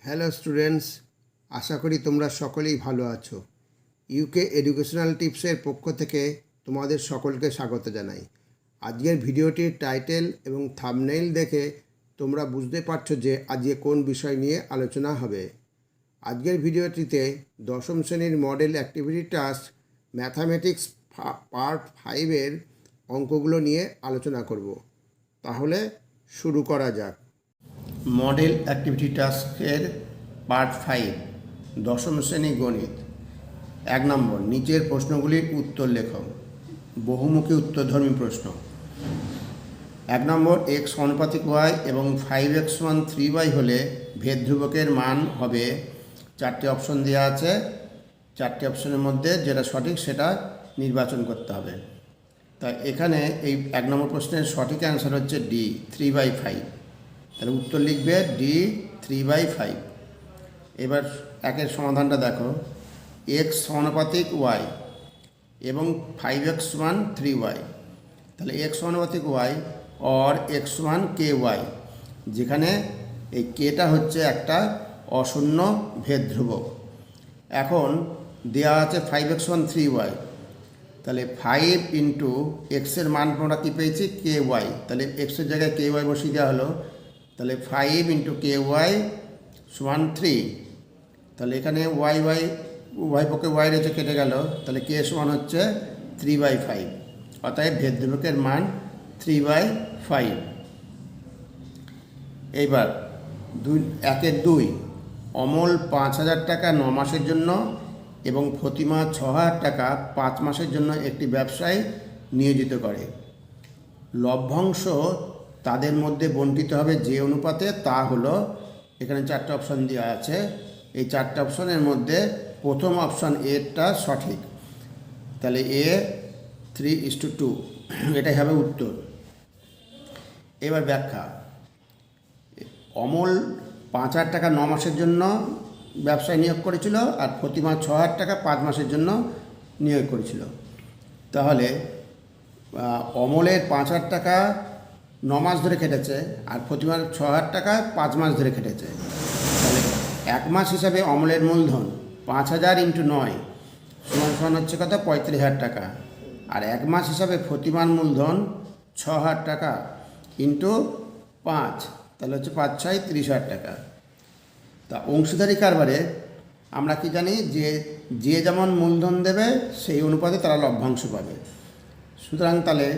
Hello students, আশা করি তোমরা সকলেই ভালো আছো। ইউকে এডুকেশনাল টিপসের পক্ষ থেকে তোমাদের সকলকে স্বাগত জানাই। আজকের ভিডিওটির টাইটেল এবং থাম্বনেইল দেখে তোমরা বুঝতে পারছো যে আজকে কোন বিষয় নিয়ে আলোচনা হবে। আজকের ভিডিওটিতে দশম শ্রেণীর model activity task mathematics part 5-এর অঙ্কগুলো নিয়ে আলোচনা করব। তাহলে শুরু করা যাক। মডেল অ্যাক্টিভিটি টাস্কের পার্ট 5 দশম শ্রেণী গণিত। 1 নম্বর, নিচের প্রশ্নগুলির উত্তর লেখো। বহুমুখী উত্তরধর্মী প্রশ্ন। 1 নম্বর, এক্স সমানুপাতিক ওয়াই এবং 5x = 3y হলে ভেদ ধ্রুবকের মান হবে। 4টি অপশন দেওয়া আছে, 4টি অপশনের মধ্যে যেটা সঠিক সেটা নির্বাচন করতে হবে। তাই এখানে এই 1 নম্বর প্রশ্নের সঠিক অ্যান্সার হচ্ছে ডি, 3/5। তাহলে উত্তর লিখবে ডি, 3/5। এবার একের সমাধানটা দেখো। এক্স সমানুপাতিক ওয়াই এবং 5x = 3y। তাহলে এক্স সমানুপাতিক ওয়াই অর এক্স সমান কে ওয়াই, যেখানে এই কেটা হচ্ছে একটা অশূন্য ভেদ ধ্রুবক। এখন দেওয়া আছে 5x = 3y, তাহলে 5 ইন্টু এক্সের মান আমরা কী পেয়েছি, কে ওয়াই। তাহলে এক্সের জায়গায় কে ওয়াই বসিয়ে দেওয়া হলো। তাহলে 5 ইন্টু কে ওয়াই সমান 3। তাহলে এখানে ওয়াই উভয় পক্ষে ওয়াই রয়েছে, কেটে গেল। তাহলে কে সমান হচ্ছে 3/5। অতএব ভেদ ধ্রুবকের মান 3/5। এইবার 1-2, অমল 5,000 টাকা 9 মাসের জন্য এবং প্রতিমা 6,000 টাকা 5 মাসের জন্য একটি ব্যবসায় নিয়োজিত করে। লভ্যাংশ তাদের মধ্যে বণ্টিত হবে যে অনুপাতে, তা হলো, এখানে 4টে অপশান দেওয়া আছে। এই 4টে অপশনের মধ্যে প্রথম অপশান এটা সঠিক। তাহলে এ 3:2, এটাই হবে উত্তর। এবার ব্যাখ্যা। অমল 5,000 টাকা 9 মাসের জন্য ব্যবসায় নিয়োগ করেছিল, আর প্রতিমা 6,000 টাকা 5 মাসের জন্য নিয়োগ করেছিল। তাহলে অমলের 5,000 টাকা 9 মাস ধরে খেটেছে, আর প্রতিমার 6,000 টাকা 5 মাস ধরে খেটেছে। তাহলে 1 মাস হিসাবে অমলের মূলধন 5,000 × 9 সমান হচ্ছে কত, 35,000 টাকা। আর 1 মাস হিসাবে প্রতিমার মূলধন 6,000 টাকা ইন্টু 5, তাহলে হচ্ছে 5×6 = 30,000 টাকা। তা অংশীদারি কারবারে আমরা কি জানি যে যে যেমন মূলধন দেবে সেই অনুপাতে তারা লভ্যাংশ পাবে। সুতরাং তাহলে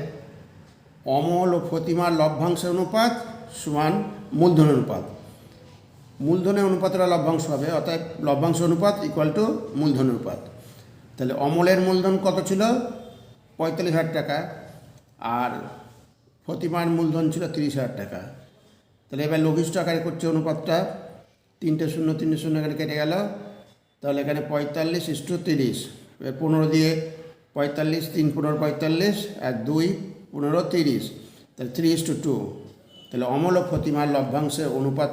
অমল ও প্রতিমার লভ্যাংশের অনুপাত সমান মূলধন অনুপাত। মূলধনের অনুপাতটা লভ্যাংশ হবে, অর্থাৎ লভ্যাংশ অনুপাত = মূলধন অনুপাত। তাহলে অমলের মূলধন কত ছিল, 45,000 টাকা, আর প্রতিমার মূলধন ছিল 30,000 টাকা। তাহলে এবার লঘিষ্ঠ আকারে করছে অনুপাতটা। 3টে 0 3টে 0 এখানে কেটে গেল। তাহলে এখানে 45:30, 15 দিয়ে 45, 3 × 45, আর 2 × 30, তাহলে 3:2। তাহলে অমল ও প্রতিমার লভ্যাংশের অনুপাত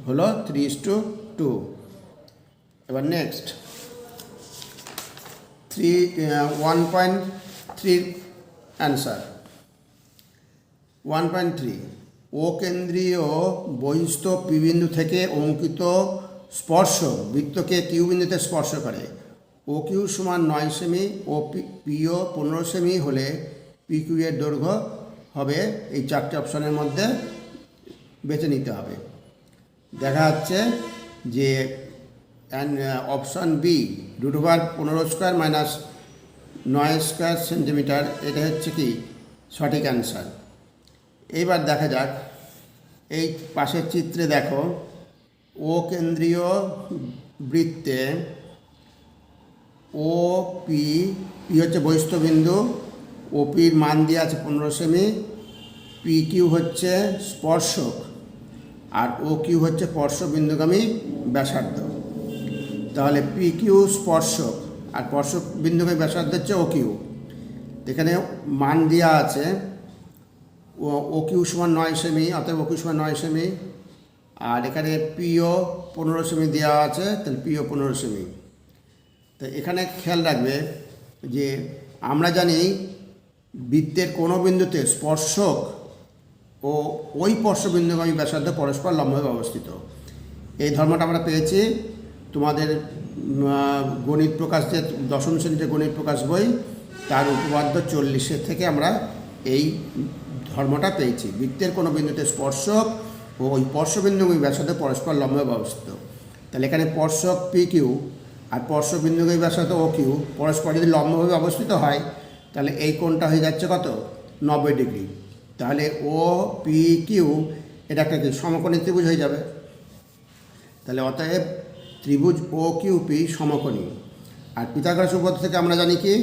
হলো 3:2। এবার নেক্সট 1.3 অ্যান্সার। 1.3, ও কেন্দ্রীয় বহিস্থ পি বিন্দু থেকে অঙ্কিত স্পর্শক বৃত্তকে কিউ বিন্দুতে স্পর্শ করে। ও কিউ সমান 9 সেমি ও পিও 15 সেমি হলে পি কিউ এর দৈর্ঘ্য হবে। এই 4টে অপশনের মধ্যে বেছে নিতে হবে। দেখা যাচ্ছে যে অপশান বি, √15² - 9² সেন্টিমিটার, এটা হচ্ছে কি সঠিক অ্যান্সার। এইবার দেখা যাক, এই পাশের চিত্রে দেখো, ও কেন্দ্রীয় বৃত্তে ও পি হচ্ছে বহিস্থ বিন্দু, ও পির মান দিয়ে আছে 15 সেমি, পি কিউ হচ্ছে স্পর্শক, আর ও কিউ হচ্ছে স্পর্শবিন্দুগামী ব্যাসার্ধ। তাহলে পি কিউ স্পর্শক আর স্পর্শক বিন্দুগামী ব্যাসার্ধ হচ্ছে ও কিউ। এখানে মান দেওয়া আছে, ও কিউ সমান 9 সেমি, অতএব ও কিউ সমান 9 সেমি। আর এখানে পিও 15 সেমি দেওয়া আছে, তাহলে পিও 15 সেমি। তো এখানে খেয়াল রাখবে যে আমরা জানি বৃত্তের কোনো বিন্দুতে স্পর্শক ও ওই স্পর্শবিন্দুগামী ব্যাসার্ধ পরস্পর লম্বভাবে অবস্থিত। এই ধর্মটা আমরা পেয়েছি তোমাদের গণিত প্রকাশ যে দশম শ্রেণীর যে গণিত প্রকাশ বই তার উপপাদ্য 40 থেকে আমরা এই ধর্মটা পেয়েছি। বৃত্তের কোনো বিন্দুতে স্পর্শক ও ওই স্পর্শবিন্দুগুলি ব্যাসার্ধ পরস্পর লম্বভাবে অবস্থিত। তাহলে এখানে স্পর্শক পি কিউ আর স্পর্শবিন্দুগুলি ব্যাসার্ধ ও কিউ পরস্পর যদি লম্বভাবে অবস্থিত হয় তাহলে এই কোণটা হয়ে যাচ্ছে কত, 90 ডিগ্রি। তাহলে ও পি কিউ এটা একটা কি সমকোণী ত্রিভুজ হয়ে যাবে। তাহলে অতএব ত্রিভুজ ও কিউ পি সমকোণী। আর পিথাগোরাস উপপাদ্য থেকে আমরা জানি কি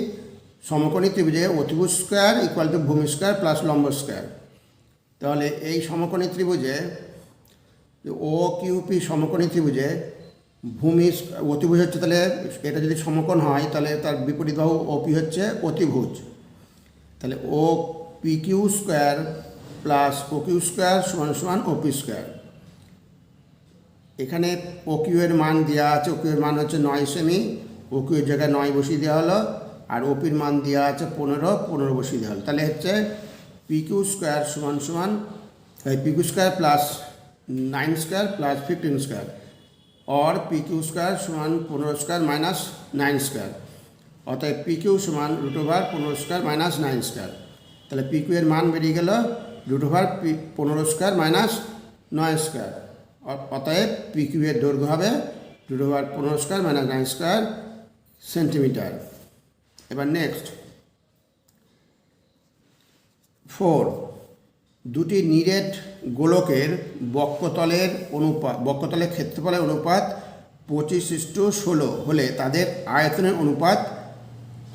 সমকোণী ত্রিভুজে অতিভুজ স্কোয়ার ইকুয়াল টু ভূমি স্কোয়ার প্লাস লম্ব স্কোয়ার। তাহলে এই সমকোণী ত্রিভুজে ও কিউ পি সমকোণী ত্রিভুজে ভূমি অতিভুজ হচ্ছে, তাহলে এটা যদি সমকোণ হয় তাহলে তার বিপরীত বাহু ও পি হচ্ছে অতিভুজ। তাহলে O P Q square plus O Q square সমান সমান ও পি স্কোয়ার। এখানে ও কিউ এর মান দেওয়া আছে, ও কিউ এর মান হচ্ছে 9 সেমি, ও কিউ এর জায়গায় 9 বসিয়ে দেওয়া হলো, আর ওপির মান দেওয়া আছে 15 বসিয়ে দেওয়া হলো। তাহলে হচ্ছে পি কিউ স্কোয়ার সমান সমান P Q square plus 9 square plus 15 square और पी किউ স্কোয়ার সমান 15 স্কোয়ার মাইনাস 9 স্কোয়ার। অতএব পি কিউ সমান √15 স্কোয়ার মাইনাস 9 স্কোয়ার। তাহলে পি কিউ এর মান বেরিয়ে গেল √15 স্কোয়ার মাইনাস 9 স্কোয়ার। অতএব পি কিউ এর দৈর্ঘ্য হবে √15 স্কোয়ার মাইনাস 9 স্কোয়ার সেন্টিমিটার। এবার নেক্সট 4, দুটি নিরেট গোলকের বক্ষতলের ক্ষেত্রফলের অনুপাত 25:16 হলে তাদের আয়তনের অনুপাত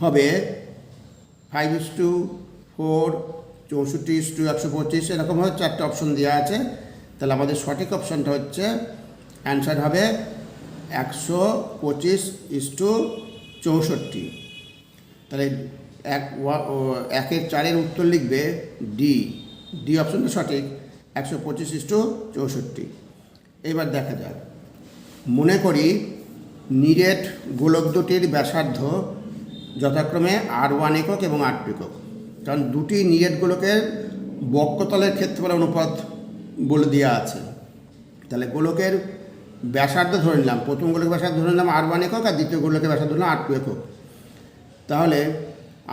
হবে 5:4, 64:125, এরকমভাবে 4টে অপশন দেওয়া আছে। তাহলে আমাদের সঠিক অপশানটা হচ্ছে অ্যান্সার হবে 125:64। তাহলে 1-এর 4-এর উত্তর লিখবে ডি অপশনটা সঠিক, 125:64। এবার দেখা যাক, মনে করি নিরেট গোলক দুটির ব্যাসার্ধ যথাক্রমে R1 একক এবং R2 একক। কারণ দুটি নিরেট গোলকের বক্ষতলের ক্ষেত্রফলের অনুপাত বলে দেওয়া আছে। তাহলে গোলকের ব্যাসার্ধ ধরে নিলাম, প্রথম গোলকের ব্যাসার্ধ ধরে নিলাম R1 একক আর দ্বিতীয় গোলকের ব্যাসার্ধ ধরলাম R2 একক। তাহলে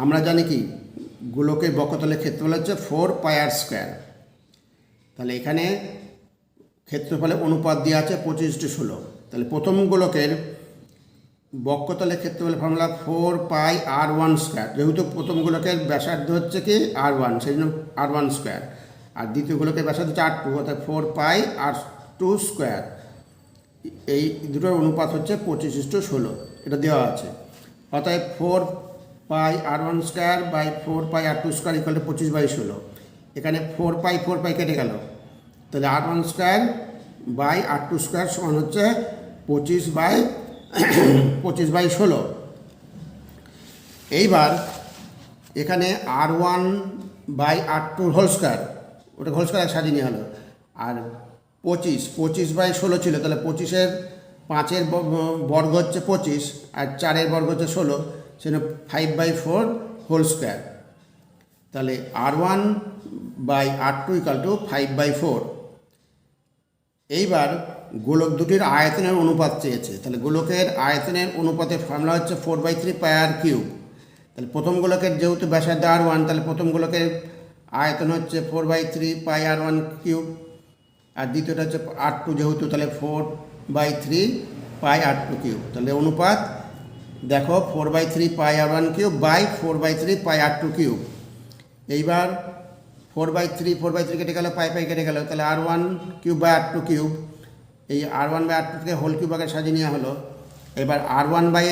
আমরা জানি কি গোলকের বক্ষতলের ক্ষেত্রফল হচ্ছে 4πr²। তাহলে এখানে ক্ষেত্রফলের অনুপাত দেওয়া আছে 25:16। তাহলে প্রথম গোলকের বক্ষতলের ক্ষেত্রফলের ফর্মুলা 4πr1²। যেহেতু প্রথম গোলকের ব্যাসার্ধ হচ্ছে কি R1, সেই জন্য R1²। আর দ্বিতীয় গোলকের ব্যাসার্ধ হচ্ছে R2, অর্থাৎ 4πr2²। এই দুটোর অনুপাত হচ্ছে 25:16, এটা দেওয়া আছে। অর্থাৎ 4πr1² by 4πr2² equal to 25/16। এখানে 4π কেটে গেল, তাহলে R1² বাই R2² সমান হচ্ছে 25/16। এইবার এখানে R1 by R2 whole square, ওটা হোল স্কোয়ার সাজিয়ে নেওয়া হলো। আর 25/16 ছিল, তাহলে 25-এর 5-এর বর্গ হচ্ছে 25 আর 4-এর বর্গ হচ্ছে 16, সেজন্য 5/4 হোল স্কোয়ার। তাহলে R1 by R2 equal to 5/4। এইবার গোলক দুটির আয়তনের অনুপাত চেয়েছে। তাহলে গোলকের আয়তনের অনুপাতের ফর্মুলা হচ্ছে 4/3πr³। তাহলে প্রথম গোলকের যেহেতু ব্যাসার্ধ R1, তাহলে প্রথম গোলকের আয়তন হচ্ছে 4/3πr1³, আর দ্বিতীয়টা হচ্ছে R2 যেহেতু, তাহলে 4/3πr2³। তাহলে অনুপাত দেখো 4/3πr1³ বাই 4/3πr2³। এইবার 4/3 কেটে গেল, পাই কেটে গেল, তাহলে R1³ বাই R2³। এই R1 by R2 whole cube আগে সাজিয়ে নেওয়া হলো। এবার R1 বাই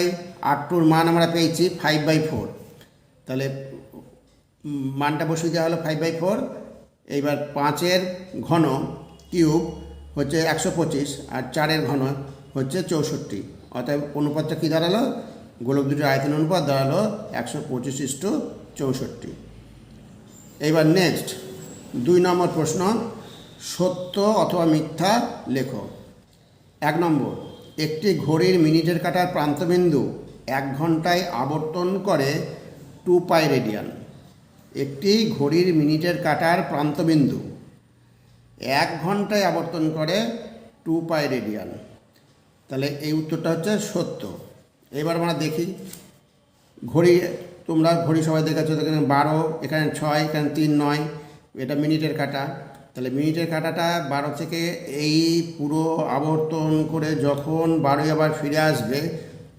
R2-র মান আমরা পেয়েছি 5/4, তাহলে মানটা বসিয়ে দেওয়া হলো 5/4। এইবার 5-এর ঘন কিউব হচ্ছে 125 আর 4-এর ঘন হচ্ছে 64। অর্থাৎ অনুপাতটা কী দাঁড়ালো, গোলক দুটির আয়তন অনুপাত দাঁড়ালো 125:64। এইবার নেক্সট 2 নম্বর প্রশ্ন, সত্য অথবা মিথ্যা লেখো। 1 নম্বর, একটি ঘড়ির মিনিটের কাঁটার প্রান্তবিন্দু 1 ঘন্টায় আবর্তন করে 2π রেডিয়ান। একটি ঘড়ির মিনিটের কাঁটার প্রান্তবিন্দু 1 ঘন্টায় আবর্তন করে 2 পাই রেডিয়ান। তাহলে এই উত্তরটা হচ্ছে সত্য। এবার আমরা দেখি ঘড়ি, তোমরা ঘড়ি সবাই দেখেছো, এখানে 12, এখানে 6, এখানে 3, 9, এটা মিনিটের কাঁটা। তাহলে মিনিটের কাঁটাটা 12 থেকে এই পুরো আবর্তন করে যখন 12 আবার ফিরে আসবে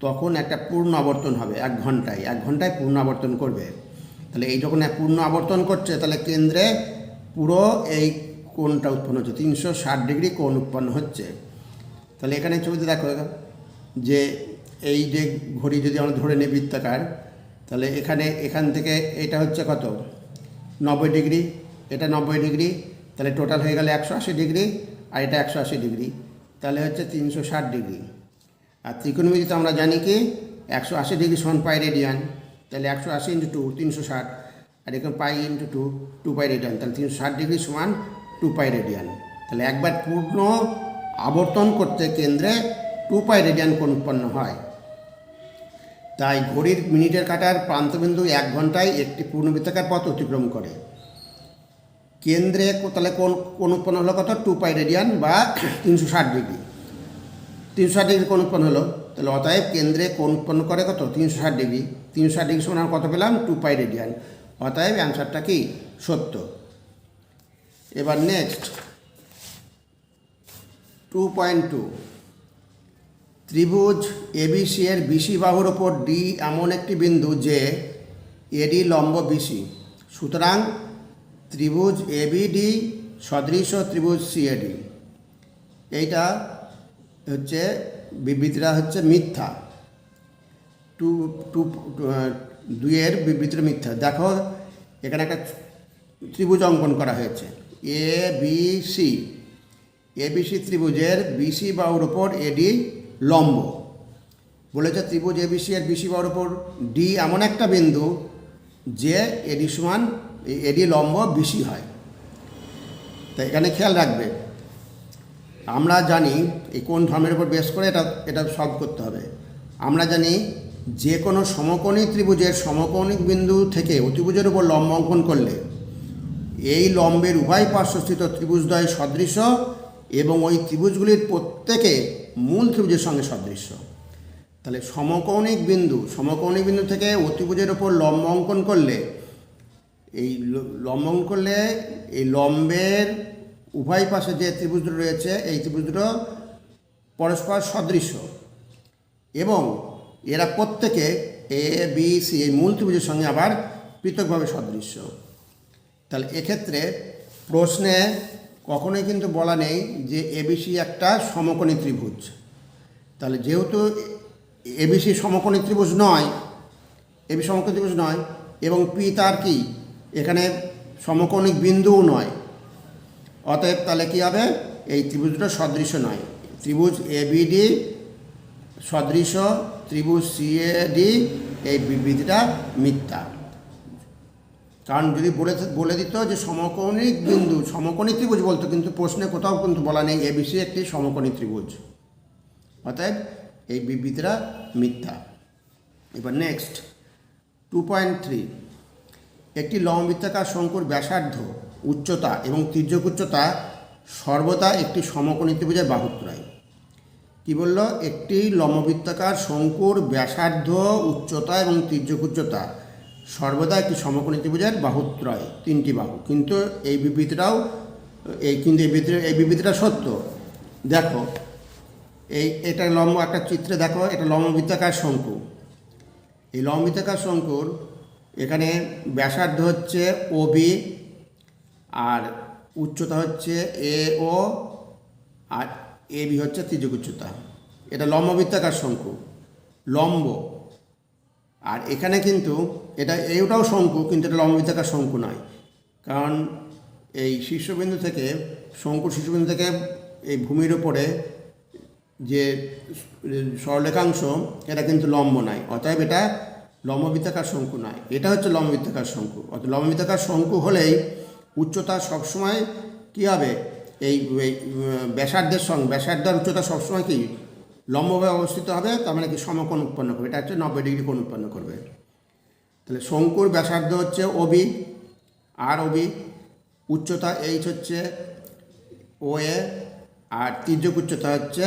তখন একটা পূর্ণ আবর্তন হবে 1 ঘন্টায়, 1 ঘন্টায় পূর্ণ আবর্তন করবে। তাহলে এই যখন পূর্ণ আবর্তন করছে তাহলে কেন্দ্রে পুরো এই কোণটা উৎপন্ন হচ্ছে, 360 ডিগ্রি কোণ উৎপন্ন হচ্ছে। তাহলে এখানে ছবিতে দেখো যে এই যে ঘড়ি যদি আমরা ধরে নিই বৃত্তাকার, তাহলে এখান থেকে এটা হচ্ছে কত 90 ডিগ্রি, এটা 90 ডিগ্রি, তাহলে টোটাল হয়ে গেলে 180 ডিগ্রি, আর এটা 180 ডিগ্রি, তাহলে হচ্ছে 360 ডিগ্রি। আর ত্রিকোণমিতিতে আমরা জানি কি 180 ডিগ্রি সমান পাই রেডিয়ান, তাহলে 180 ইন্টু 2 360, আর এখানে পাই ইন্টু 2 পাই রেডিয়ান, তাহলে 360 ডিগ্রি সমান 2 পাই রেডিয়ান। তাহলে একবার পূর্ণ আবর্তন করতে কেন্দ্রে 2 পাই রেডিয়ান কোণ উৎপন্ন হয়। তাই ঘড়ির মিনিটের কাঁটার প্রান্তবিন্দু 1 ঘন্টায় একটি পূর্ণবৃত্তাকার পথ অতিক্রম করে। কেন্দ্রে তাহলে কোণ উৎপন্ন হলো কত 2 পাই রেডিয়ান বা 360 ডিগ্রি, 360 ডিগ্রি কোণ উৎপন্ন হলো। তাহলে অতএব কেন্দ্রে কোণ উৎপন্ন করে কত 360 ডিগ্রি, 360 ডিগ্রি সমান কত পেলাম 2 পাই রেডিয়ান। অতএব অ্যান্সারটা কি সত্য। এবার নেক্সট 2.2, ত্রিভুজ এবিসি এর বিসি বাহুর ওপর ডি এমন একটি বিন্দু যে এডি লম্ব বিসি, সুতরাং ত্রিভুজ এবিডি সদৃশ ত্রিভুজ সিএডি। এইটা হচ্ছে বিবৃতিটা হচ্ছে মিথ্যা, 2 এর বিবৃতিটা মিথ্যা। দেখো এখানে একটা ত্রিভুজ অঙ্কন করা হয়েছে এবিসি, এবিসি ত্রিভুজের বিসি বাহুর ওপর এডি লম্ব। বলেছে ত্রিভুজ এবিসি এর বিসি বাহুর ওপর ডি এমন একটা বিন্দু যে এডি সমান এডি লম্ব বিসি হয়। তাই এখানে খেয়াল রাখবে, আমরা জানি এই কোন ধর্মের উপর বেস করে এটা সলভ করতে হবে। আমরা জানি যে কোনো সমকোণী ত্রিভুজের সমকোণিক বিন্দু থেকে অতিভুজের উপর লম্ব অঙ্কন করলে এই লম্বের উভয় পার্শ্বস্থিত ত্রিভুজদ্বয় সদৃশ এবং ওই ত্রিভুজগুলির প্রত্যেকে মূল ত্রিভুজের সঙ্গে সদৃশ্য। তাহলে সমকৌণিক বিন্দু থেকে অতিভুজের ওপর লম্ব অঙ্কন করলে এই লম্বের উভয় পাশে যে ত্রিভুজ দুটো রয়েছে এই ত্রিভুজ দুটো পরস্পর সদৃশ্য এবং এরা প্রত্যেকে এ বি সি এই মূল ত্রিভুজের সঙ্গে আবার পৃথকভাবে সদৃশ্য। তাহলে এক্ষেত্রে প্রশ্নে কখনোই কিন্তু বলা নেই যে এবিসি একটা সমকোণী ত্রিভুজ। তাহলে যেহেতু এবিসি সমকোণী ত্রিভুজ নয়, এবি সমকোণী ত্রিভুজ নয় এবং পি তার কি এখানে সমকোণিক বিন্দুও নয়, অতএব তাহলে কী হবে এই ত্রিভুজটা সদৃশ্য নয়। ত্রিভুজ এবিডি সদৃশ ত্রিভুজ সিএডি, এই বিবৃতিটা মিথ্যা। কারণ যদি বলে দিত যে সমকোণিক বিন্দু সমকোণী ত্রিভুজ বলতো, কিন্তু প্রশ্নে কোথাও কিন্তু বলা নেই এবিসি একটি সমকোণী ত্রিভুজ, অতএব এই বিবৃতিটা মিথ্যা। এবার নেক্সট 2.3, একটি লম্ববৃত্তাকার শঙ্কুর ব্যাসার্ধ, উচ্চতা এবং তির্যক উচ্চতা সর্বদা একটি সমকোণী ত্রিভুজের বাহুত্রয়। কি বলল? একটি লম্ববৃত্তাকার শঙ্কুর ব্যাসার্ধ, উচ্চতা এবং তির্যক উচ্চতা সর্বদা একটি সমকোণী ত্রিভুজের বাহুত্রয়, 3টি বাহু। কিন্তু এই বিবৃতিটা সত্য। দেখো এটা লম্ব, একটা চিত্রে দেখো এটা লম্ববৃত্তাকার শঙ্কু। এই লম্ববৃত্তাকার শঙ্কুর এখানে ব্যাসার্ধ হচ্ছে ওবি আর উচ্চতা হচ্ছে এও আর এবি হচ্ছে তির্যক উচ্চতা। এটা লম্ববৃত্তাকার শঙ্কু, লম্ব। আর এখানে কিন্তু এইটাও শঙ্কু, কিন্তু এটা লম্ববৃত্তাকার শঙ্কু নয়, কারণ এই শীর্ষবিন্দু থেকে শঙ্কুর শীর্ষবিন্দু থেকে এই ভূমির উপরে যে সরলরেখাংশ এটা কিন্তু লম্ব নয়, অতএব এটা লম্ববৃত্তাকার শঙ্কু নয়, এটা হচ্ছে লম্ববৃত্তাকার শঙ্কু। অর্থাৎ লম্ববৃত্তাকার শঙ্কু হলেই উচ্চতা সবসময় কী হবে, এই ব্যাসার্ধের উচ্চতা সবসময় কি লম্বভাবে অবস্থিত হবে, তার মানে কি সমকোণ উৎপন্ন করবে, এটা হচ্ছে 90 ডিগ্রি কোণ উৎপন্ন করবে। তাহলে শঙ্কুর ব্যাসার্ধ হচ্ছে ওবি আর ওবি, উচ্চতা এইচ হচ্ছে ও এ আর তির্যক উচ্চতা হচ্ছে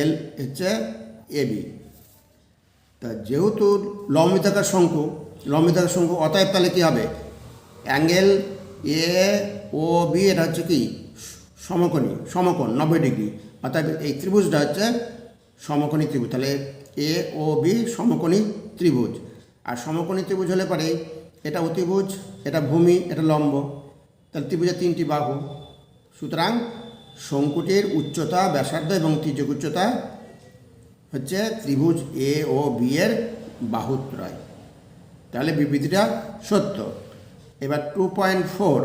এল হচ্ছে এবি। তা যেহেতু লম্বিতাকার শঙ্কু অতএব তাহলে কী হবে, অ্যাঙ্গেল এ ও বি এটা হচ্ছে কি সমকোণ 90 ডিগ্রি, অর্থাৎ এই ত্রিভুজটা হচ্ছে সমকোণী ত্রিভুজ। তাহলে এ ও বি সমকোণী ত্রিভুজ। আর সমকোণী ত্রিভুজ হলে পরে এটা অতিভুজ, এটা ভূমি, এটা লম্ব, তাহলে ত্রিভুজের 3টি বাহু। সুতরাং শঙ্কুটির উচ্চতা, ব্যাসার্ধ এবং তির্যক উচ্চতা হচ্ছে ত্রিভুজ এ ও বি এর বাহুত্রয়। তাহলে বিবৃতিটা সত্য। এবার 2.4,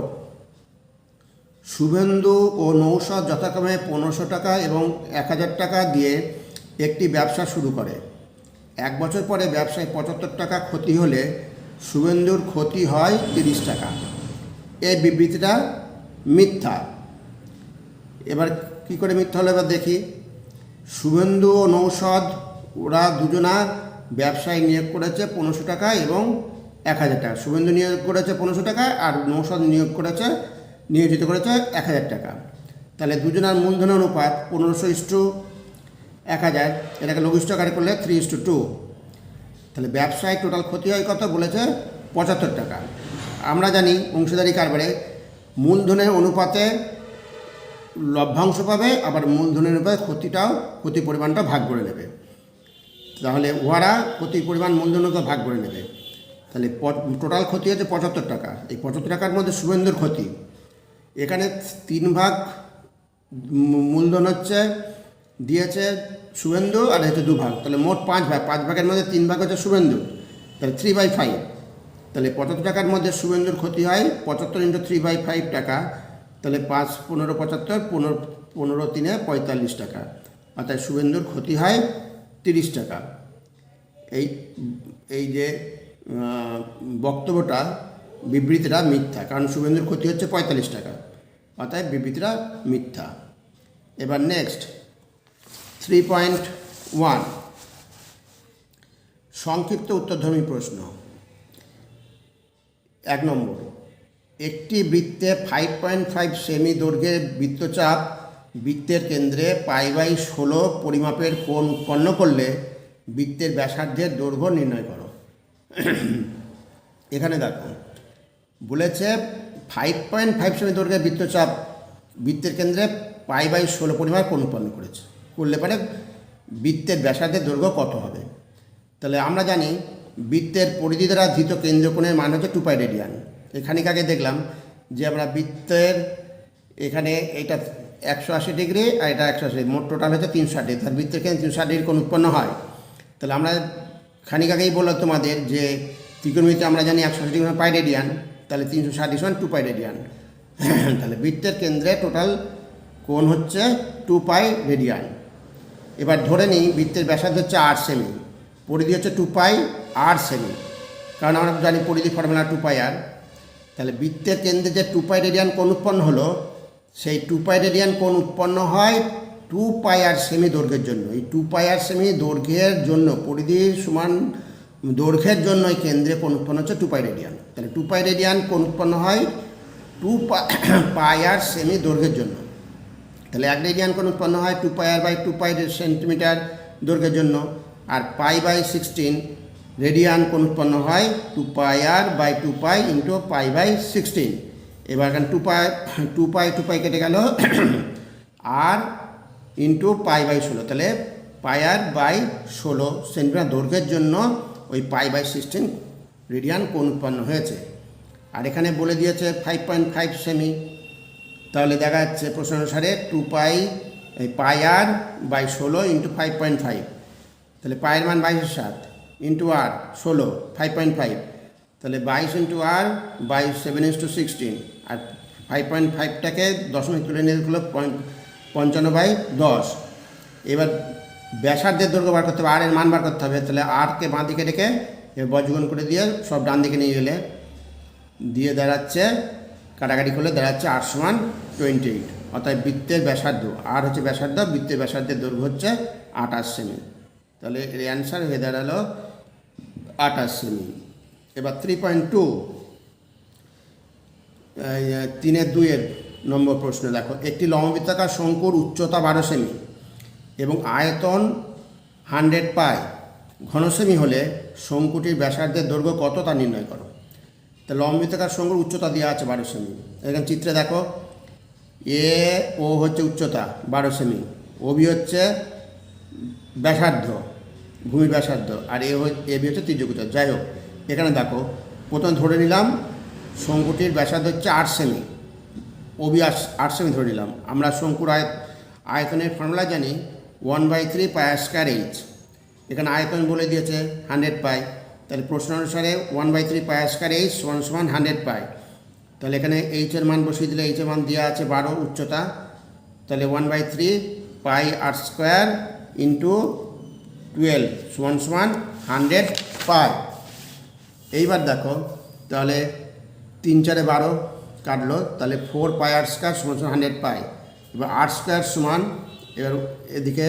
শুভেন্দু ও নৌশাদ যথাক্রমে 1500 টাকা এবং 1000 টাকা দিয়ে একটি ব্যবসা শুরু করে। 1 বছর পরে ব্যবসায় 75 টাকা ক্ষতি হলে শুভেন্দুর ক্ষতি হয় 30 টাকা। এই বিবৃতিটা মিথ্যা। এবার কি করে মিথ্যা হলো এবার দেখি। শুভেন্দু ও নৌশাদ ওরা দুজনা ব্যবসায় নিয়োগ করেছে 1500 টাকা এবং 1000 টাকা। শুভেন্দু নিয়োগ করেছে 1500 টাকা আর নৌশাদ নিয়োজিত করেছে 1000 টাকা। তাহলে দুজনার মূলধন অনুপাত 1500:1000, এটাকে লঘিষ্ঠ আকারে করলে 3:2। তাহলে ব্যবসায় টোটাল ক্ষতি হয় কত বলেছে, 75 টাকা। আমরা জানি অংশীদারি কারবারে মূলধনের অনুপাতে লভ্যাংশ পাবে, আবার মূলধনের অনুপাতে ক্ষতি পরিমাণটা ভাগ করে নেবে। তাহলে উহারা ক্ষতির পরিমাণ মূলধনকে ভাগ করে নেবে। তাহলে টোটাল ক্ষতি হচ্ছে 75 টাকা। এই 75 টাকার মধ্যে শুভেন্দুর ক্ষতি, এখানে 3 ভাগ মূলধন হচ্ছে দিয়েছে শুভেন্দু আর হচ্ছে 2 ভাগ, তাহলে মোট 5 ভাগ। 5 ভাগের মধ্যে 3 ভাগ হচ্ছে শুভেন্দু, তাহলে 3/5। তাহলে 75 টাকার মধ্যে শুভেন্দুর ক্ষতি হয় 75 × 3/5 টাকা। তাহলে 5 15 75, 15 3 45 টাকা, অর্থাৎ শুভেন্দুর ক্ষতি হয় 30 টাকা। এই যে বক্তব্যটা, বিবৃতিটা মিথ্যা, কারণ শুভেন্দুর ক্ষতি হচ্ছে 45 টাকা, অর্থাৎ বিবৃতিটা মিথ্যা। এবার নেক্সট 3.1, সংক্ষিপ্ত উত্তরধর্মী প্রশ্ন। 1 নম্বর, একটি বৃত্তে 5.5 সেমি দৈর্ঘ্যের বৃত্তচাপ বৃত্তের কেন্দ্রে π/16 পরিমাপের কোণ উৎপন্ন করলে বৃত্তের ব্যাসার্ধের দৈর্ঘ্য নির্ণয় করো। এখানে দেখো বলেছে 5.5 সেমি দৈর্ঘ্যের বৃত্তচাপ বৃত্তের কেন্দ্রে π/16 পরিমাপ কোণ উৎপন্ন করলে পরে বৃত্তের ব্যাসার্ধের দৈর্ঘ্য কত হবে। তাহলে আমরা জানি বৃত্তের পরিধি দ্বারা ধৃত কেন্দ্রকোণের মান হচ্ছে 2π রেডিয়ান। এখানে আগে দেখলাম যে আমরা বৃত্তের এখানে এটা 180 ডিগ্রি আর এটা 180, মোট টোটাল হচ্ছে 360 ডিগ্রি। তার বৃত্তের কেন্দ্রে 360 ডিগ্রি কোণ উৎপন্ন হয়। তাহলে আমরা খানিক আগেই বললাম তোমাদের যে ত্রিকোণমিতিতে আমরা জানি 180 ডিগ্রি পাই রেডিয়ান, তাহলে 360 ডিগ্রি 2π রেডিয়ান। তাহলে বৃত্তের কেন্দ্রে টোটাল কোণ হচ্ছে 2π রেডিয়ান। এবার ধরে নিই বৃত্তের ব্যাসার্ধ হচ্ছে 8 সেমি, পরিধি হচ্ছে 2π 8 সেমি, কারণ আমরা জানি পরিধি ফর্মুলা 2πr। তাহলে বৃত্তের কেন্দ্রে যে 2π রেডিয়ান কোণ উৎপন্ন হলো, সেই 2π রেডিয়ান কোণ উৎপন্ন হয় 2πr সেমি দৈর্ঘ্যের জন্য। এই 2πr সেমি দৈর্ঘ্যের জন্য পরিধি সমান দৈর্ঘ্যের জন্য এই কেন্দ্রে কোণ উৎপন্ন হচ্ছে 2π রেডিয়ান। তাহলে 2π রেডিয়ান কোণ উৎপন্ন হয় 2πr সেমি দৈর্ঘ্যের জন্য। তাহলে 1 রেডিয়ান কোণ উৎপন্ন হয় 2πr/2π সেন্টিমিটার দৈর্ঘ্যের জন্য। আর π/16 রেডিয়ান কোণ উৎপন্ন হয় 2πr/2π × π/16। এবার এখানে 2π কেটে গেল আর ইন্টু π/16, তাহলে πr/16 সেন্টিমিটার দৈর্ঘ্যের জন্য ওই π/16 রেডিয়ান কোণ উৎপন্ন হয়েছে। আর এখানে বলে দিয়েছে 5.5 সেমি, তাহলে দেখা যাচ্ছে প্রশ্ন অনুসারে 2πr/16 × 5.5, তাহলে পায়ের মান 22/7 ইন্টু r 16 5.5, তাহলে 22 × r 7:16, আর 5.5টাকে দশমিক তুলে নিয়ে হলো 55/10। এবার ব্যাসার্ধের দৈর্ঘ্য বার করতে হবে, আর এর মান বার করতে হবে। তাহলে আরকে বাঁ দিকে রেখে এবার বজ্রগুণ করে দিয়ে সব ডান দিকে নিয়ে গেলে দিয়ে দাঁড়াচ্ছে, কাটাকাটি করলে দাঁড়াচ্ছে r = 28। অর্থাৎ বৃত্তের ব্যাসার্ধ, আর হচ্ছে ব্যাসার্ধ, বৃত্তের ব্যাসার্ধের দৈর্ঘ্য হচ্ছে 28 সেমি। তাহলে এর অ্যান্সার হয়ে দাঁড়ালো 28 সেমি। এবার 3.2, 3-2 নম্বর প্রশ্ন দেখো, একটি লম্ববৃত্তাকার শঙ্কুর উচ্চতা 12 সেমি এবং আয়তন 100 পাই ঘন সেমি হলে শঙ্কুটির ব্যাসার্ধের দৈর্ঘ্য কত তা নির্ণয় করো। তা লম্ববৃত্তাকার শঙ্কুর উচ্চতা দেওয়া আছে 12 সেমি। এখানে চিত্রে দেখো, এ ও হচ্ছে উচ্চতা 12 সেমি, ও বি হচ্ছে ব্যাসার্ধ, ভূমির ব্যাসার্ধ, আর এ বি হচ্ছে ত্রিজ্যক উচ্চতা। যাই হোক, এখানে দেখো প্রথমে ধরে নিলাম শঙ্কুটির ব্যাসার্ধ হচ্ছে 8 সেমি, ও বি 8 সেমি ধরে নিলাম। আমরা শঙ্কুর আয়তনের ফর্মুলা জানি 1/3 পাই স্কয়ার এইচ। এখানে আয়তন বলে দিয়েছে 100 পাই, তাহলে প্রশ্ন অনুসারে 1/3 পাই স্কয়ার এইচ সমান 100 পাই। তাহলে এখানে এইচের মান বসিয়ে দিলে এইচের মান দেওয়া আছে 12 উচ্চতা, তাহলে 1/3 পাই আর স্কোয়ার ইন্টু 12 সমান 100 পাই। এইবার দেখো, তাহলে 3 4 12 কাটলো, তাহলে 4 পাই আর স্কোয়ার সমান 100 পাই। এবার আর স্কোয়ার সমান, এবার এদিকে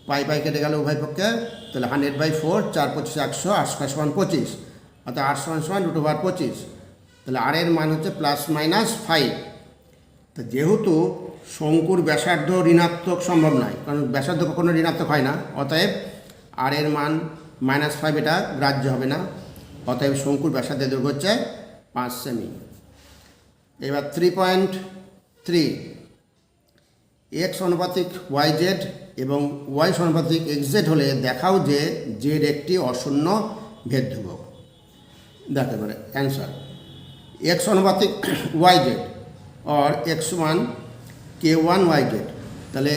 পাই পাই কেটে গেল উভয় পক্ষে, তাহলে 100/4, 4 25 100, আর স্কোয়ার সমান 25, অর্থাৎ আর সমান √25। তাহলে আর এর মান হচ্ছে ±5। তো যেহেতু শঙ্কুর ব্যাসার্ধ ঋণাত্মক সম্ভব নয়, কারণ ব্যাসার্ধ কখনো ঋণাত্মক হয় না, অতএব আর এর মান -5 এটা গ্রাহ্য হবে না। অতএব শঙ্কুর ব্যাসার্ধের দৈর্ঘ্য হচ্ছে 5 সেমি। এবার 3.3, এক্স অনুপাতিক ওয়াই জেড এবং ওয়াই সমানুপাতিক এক্স জেড হলে দেখাও যে জেড একটি অশূন্য ভেদ ধ্রুবক। দেখো এবারে অ্যান্সার, এক্স অনুপাতিক ওয়াই জেড और x মান k1 yz, তাহলে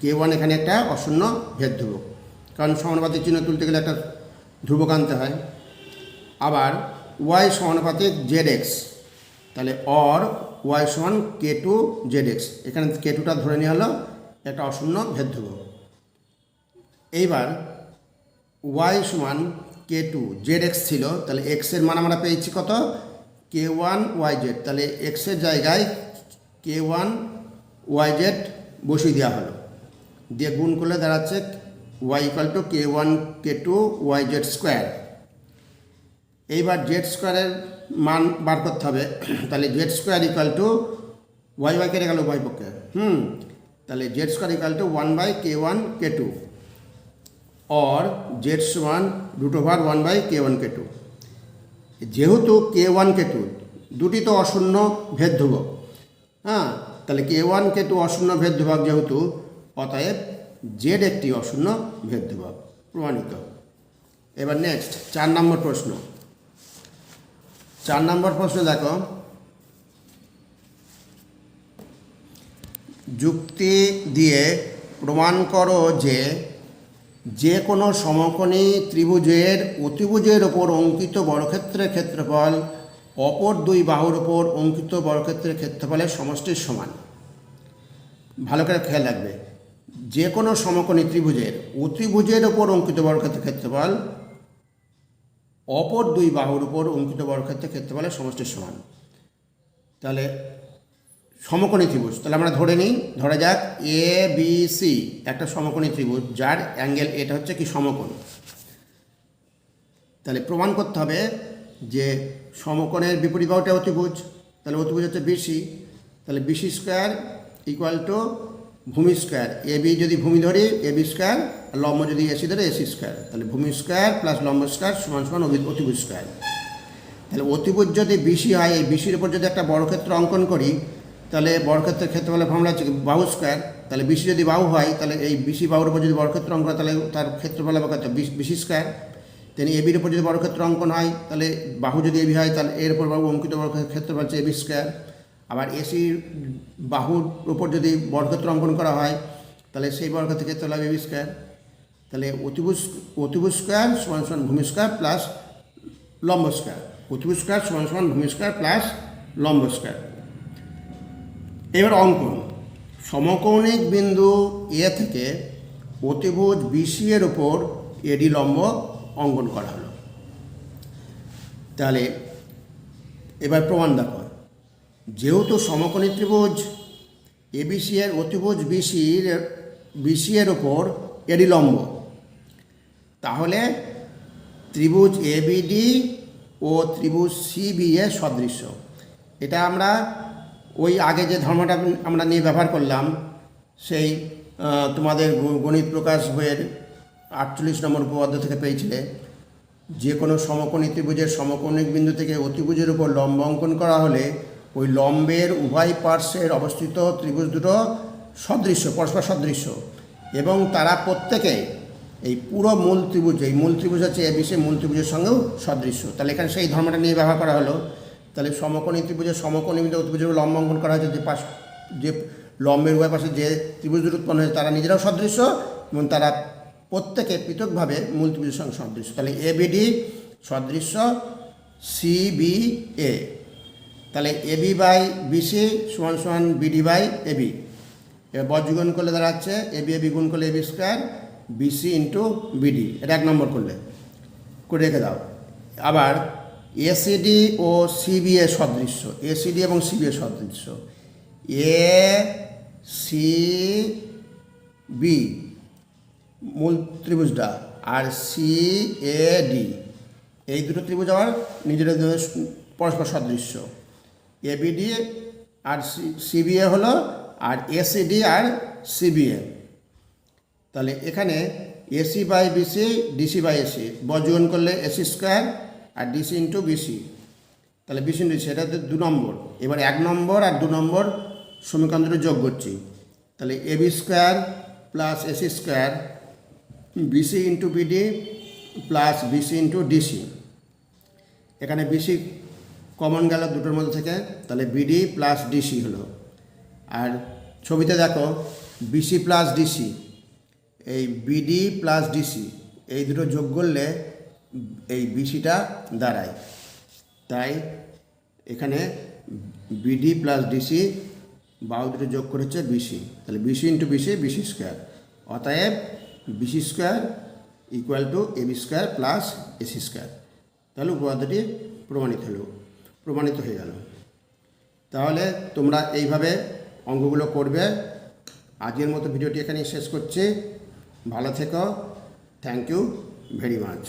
k1 এখানে একটা অশূন্য ভেদ ধ্রুবক, কারণ সমানুপাতিক চিহ্ন তুলতে গেলে একটা ধ্রুবক আনতে হয়। আবার y সমানুপাতিক zx, তাহলে অর y সমান k2 zx, এখানে k2টা ধরে নেওয়া হলো একটা অশূন্য ভেদ ধ্রুবক। এইবার y সমান k2 zx ছিল, তাহলে x এর মান আমরা পেয়েছি কত, k1 yz, তাহলে x এর জায়গায় k1 yz বসিয়ে দেওয়া হলো, দিয়ে গুণ করলে দাঁড়াচ্ছে y = k1 k2 yz square. এইবার জেড স্কোয়ারের মান বার করতে হবে, তাহলে জেড স্কোয়ার = y কেটে গেল উভয় পক্ষে, তাহলে জেড স্কোয়ার = 1/k1 k2 और জেড সমান √1/k1 k2। যেহেতু k1 k2 দুটি তো অশূন্য ভেদ ধ্রুবক, তাহলে k1 k2 অশূন্য ভেদ ধ্রুবক যেহেতু, অতএব জেড একটি অশূন্য ভেদ ধ্রুবক, প্রমাণিত। এবার নেক্সট 4 নম্বর প্রশ্ন। 4 নম্বর প্রশ্ন দেখো, যুক্তি দিয়ে প্রমাণ করো যে যে কোনো সমকোণী ত্রিভুজের অতিভুজের ওপর অঙ্কিত বর্গক্ষেত্রের ক্ষেত্রফল অপর দুই বাহুর ওপর অঙ্কিত বর্গক্ষেত্রের ক্ষেত্রফলের সমষ্টির সমান। ভালো করে খেয়াল রাখবে, যে কোনো সমকোণী ত্রিভুজের অতিভুজের ওপর অঙ্কিত বর্গক্ষেত্রের ক্ষেত্রফল অপর দুই বাহুর উপর অঙ্কিত বর্গক্ষেত্রের ক্ষেত্রফলের সমষ্টির সমান। তাহলে সমকোণী ত্রিভুজ, তাহলে আমরা ধরে নিই, ধরা যাক এ বি সি একটা সমকোণী ত্রিভুজ, যার অ্যাঙ্গেল এটা হচ্ছে কি সমকোণ। তাহলে প্রমাণ করতে হবে যে সমকোণের বিপরীত বাহুটা অতিভুজ, তাহলে অতিভুজ হচ্ছে বিসি, তাহলে বিসি স্কোয়ার = ভূমি স্কোয়ার, এ বি যদি ভূমি ধরি এ বি স্কোয়ার, আর লম্ব যদি এসি ধরে এসি স্কোয়ার, তাহলে ভূমি স্কোয়ার প্লাস লম্ব স্কোয়ার সমান অতিভুজ স্কোয়ার। তাহলে অতিভুজ যদি বিসি হয়, এই বিসির উপর যদি একটা বর্গক্ষেত্র অঙ্কন করি, তাহলে বর্গক্ষেত্রের ক্ষেত্রফলের ফর্মুলা হচ্ছে বাহু স্কোয়ার। তাহলে বিসি যদি বাহু হয়, তাহলে এই বিসি বাহুর উপর যদি বর্গক্ষেত্র অঙ্কন হয়, তাহলে তার ক্ষেত্রফল হবে কত, বিসি স্কোয়ার। তেমনি এবির উপর যদি বর্গক্ষেত্র অঙ্কন হয়, তাহলে বাহু যদি এবি হয়, তাহলে এর উপর বাহু অঙ্কিত ক্ষেত্রফল হচ্ছে এবি স্কোয়ার। আবার এসির বাহুর উপর যদি বর্গক্ষেত্র অঙ্কন করা হয়, তাহলে সেই বর্গক্ষেত্রের ক্ষেত্রফল হবে এবি স্কোয়ার। তাহলে অতিভুজ স্কোয়ার সমান ভূমি স্কোয়ার প্লাস লম্ব স্কোয়ার, অতিভুজ স্কোয়ার সমান ভূমি স্কোয়ার প্লাস লম্ব স্কোয়ার। এবার অঙ্কন, সমকৌণিক বিন্দু এ থেকে অতিভুজ বিসি এর উপর এডি লম্ব অঙ্কন করা হলো। তাহলে এবার প্রমাণ দেখো, যেহেতু সমকোণী ত্রিভুজ এবিসি এর অতিভুজ বিসি এর উপর এডি লম্ব, তাহলে ত্রিভুজ এবিডি ও ত্রিভুজ সিবি এর সদৃশ্য। এটা আমরা ওই আগে যে ধর্মটা আমরা নিয়ে ব্যবহার করলাম সেই তোমাদের গণিত প্রকাশ বইয়ের 48 নম্বর উপপাদ্য থেকে পেয়েছিলে, যে কোনো সমকোণী ত্রিভুজের সমকোণিক বিন্দু থেকে অতিভুজের উপর লম্ব অঙ্কন করা হলে ওই লম্বের উভয় পার্শ্বের অবস্থিত ত্রিভুজ দুটো সদৃশ্য, পরস্পর সদৃশ্য, এবং তারা প্রত্যেকে এই পুরো মূল ত্রিভুজ, এই মূল ত্রিভুজ হচ্ছে এবিসি, মূল ত্রিভুজের সঙ্গেও সদৃশ্য। তাহলে এখানে সেই ধর্মটা নিয়ে ব্যবহার করা হলো। তাহলে সমকোণী ত্রিভুজের সমকোণী বিন্দু অতিভুজের উপর লম্ব অঙ্কন করা হয়েছে, যে লম্বের উভয় পাশে যে ত্রিভুজ দুটো উৎপন্ন হয়েছে তারা নিজেরাও সদৃশ্য এবং তারা প্রত্যেকে পৃথকভাবে মূল ত্রিভুজের সঙ্গে সদৃশ্য। তাহলে এবিডি সদৃশ্য সিবিএ। তাহলে এবি বাই বিসি সমান সমান বিডি বাই এবি। এবার বজ্রগুণ করলে দাঁড়াচ্ছে এবি এবি গুণ করলে AB square BC into BD. এটা 1 নম্বর করে রেখে দাও। আবার এসিডি ও সিবিএ সদৃশ্য, এসিডি এবং সিবিএ সদৃশ্য। এ সি বি মূল ত্রিভুজটা আর সি এ ডি, এই দুটো ত্রিভুজ আবার নিজেদের পরস্পর সদৃশ্য। এবিডি আর সিবিএ হলো, আর এসিডি আর সিবিএ। তাহলে এখানে AC by BC DC by AC, বজ্রগুণ করলে এসি স্কোয়ার আর ডিসি ইন্টু বিসি। তাহলে বিসি ইন্টু ডিসি, এটা 2 নম্বর। এবার 1 নম্বর আর 2 নম্বর সমীকরণ দুটো যোগ করছি। তাহলে AB square plus AC square BC into BD plus BC into DC. এখানে বিসি কমন গেল দুটোর মধ্যে থেকে, তাহলে বিডি প্লাস ডিসি হলো। আর ছবিতে দেখো বিসি প্লাস ডিসি, এই বিডি প্লাস ডিসি এই দুটো যোগ করলে এই বিসিটা দাঁড়ায়। তাই এখানে বিডি প্লাস ডিসি বাহু দুটো যোগ করেছে বিসি। তাহলে BC into BC, BC square. অতএব BC square equal to AB square plus AC square. তাহলে উপপাদ্যটি প্রমাণিত হয়ে গেল। তাহলে তোমরা এইভাবে অঙ্কগুলো করবে। আজকের মতো ভিডিওটি এখানেই শেষ করছি। ভালো থেকো। Thank you very much.